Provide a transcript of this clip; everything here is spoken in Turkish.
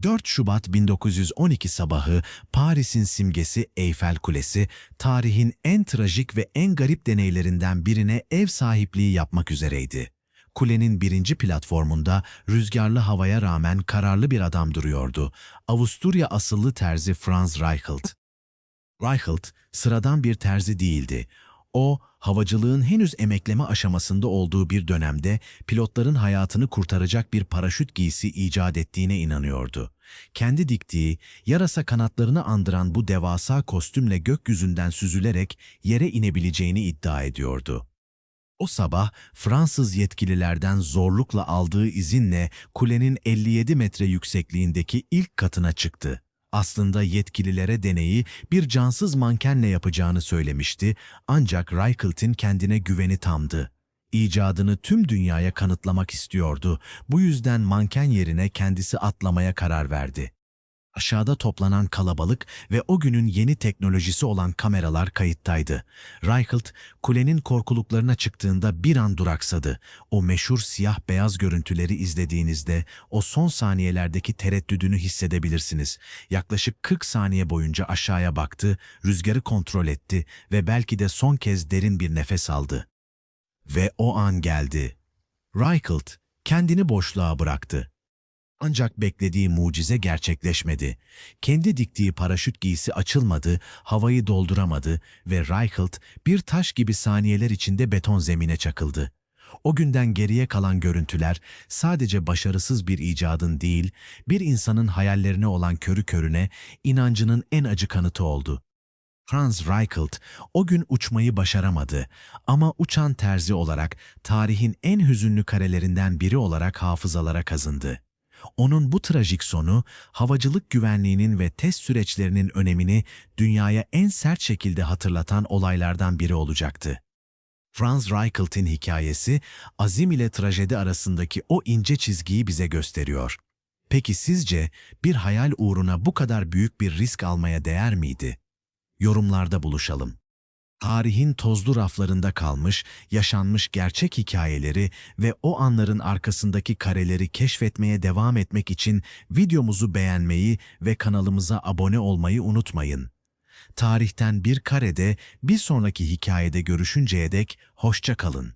4 Şubat 1912 sabahı Paris'in simgesi Eyfel Kulesi, tarihin en trajik ve en garip deneylerinden birine ev sahipliği yapmak üzereydi. Kulenin birinci platformunda rüzgarlı havaya rağmen kararlı bir adam duruyordu. Avusturya asıllı terzi Franz Reichelt. Reichelt sıradan bir terzi değildi. O, havacılığın henüz emekleme aşamasında olduğu bir dönemde pilotların hayatını kurtaracak bir paraşüt giysi icat ettiğine inanıyordu. Kendi diktiği, yarasa kanatlarını andıran bu devasa kostümle gökyüzünden süzülerek yere inebileceğini iddia ediyordu. O sabah Fransız yetkililerden zorlukla aldığı izinle kulenin 57 metre yüksekliğindeki ilk katına çıktı. Aslında yetkililere deneyi bir cansız mankenle yapacağını söylemişti, ancak Reichelt'in kendine güveni tamdı. İcadını tüm dünyaya kanıtlamak istiyordu. Bu yüzden manken yerine kendisi atlamaya karar verdi. Aşağıda toplanan kalabalık ve o günün yeni teknolojisi olan kameralar kayıttaydı. Reichelt, kulenin korkuluklarına çıktığında bir an duraksadı. O meşhur siyah-beyaz görüntüleri izlediğinizde o son saniyelerdeki tereddüdünü hissedebilirsiniz. Yaklaşık 40 saniye boyunca aşağıya baktı, rüzgarı kontrol etti ve belki de son kez derin bir nefes aldı. Ve o an geldi. Reichelt kendini boşluğa bıraktı. Ancak beklediği mucize gerçekleşmedi. Kendi diktiği paraşüt giysi açılmadı, havayı dolduramadı ve Reichelt bir taş gibi saniyeler içinde beton zemine çakıldı. O günden geriye kalan görüntüler sadece başarısız bir icadın değil, bir insanın hayallerine olan körü körüne inancının en acı kanıtı oldu. Franz Reichelt o gün uçmayı başaramadı ama uçan terzi olarak tarihin en hüzünlü karelerinden biri olarak hafızalara kazındı. Onun bu trajik sonu, havacılık güvenliğinin ve test süreçlerinin önemini dünyaya en sert şekilde hatırlatan olaylardan biri olacaktı. Franz Reichelt'in hikayesi, azim ile trajedi arasındaki o ince çizgiyi bize gösteriyor. Peki sizce bir hayal uğruna bu kadar büyük bir risk almaya değer miydi? Yorumlarda buluşalım. Tarihin tozlu raflarında kalmış, yaşanmış gerçek hikayeleri ve o anların arkasındaki kareleri keşfetmeye devam etmek için videomuzu beğenmeyi ve kanalımıza abone olmayı unutmayın. Tarihten bir karede bir sonraki hikayede görüşünceye dek hoşça kalın.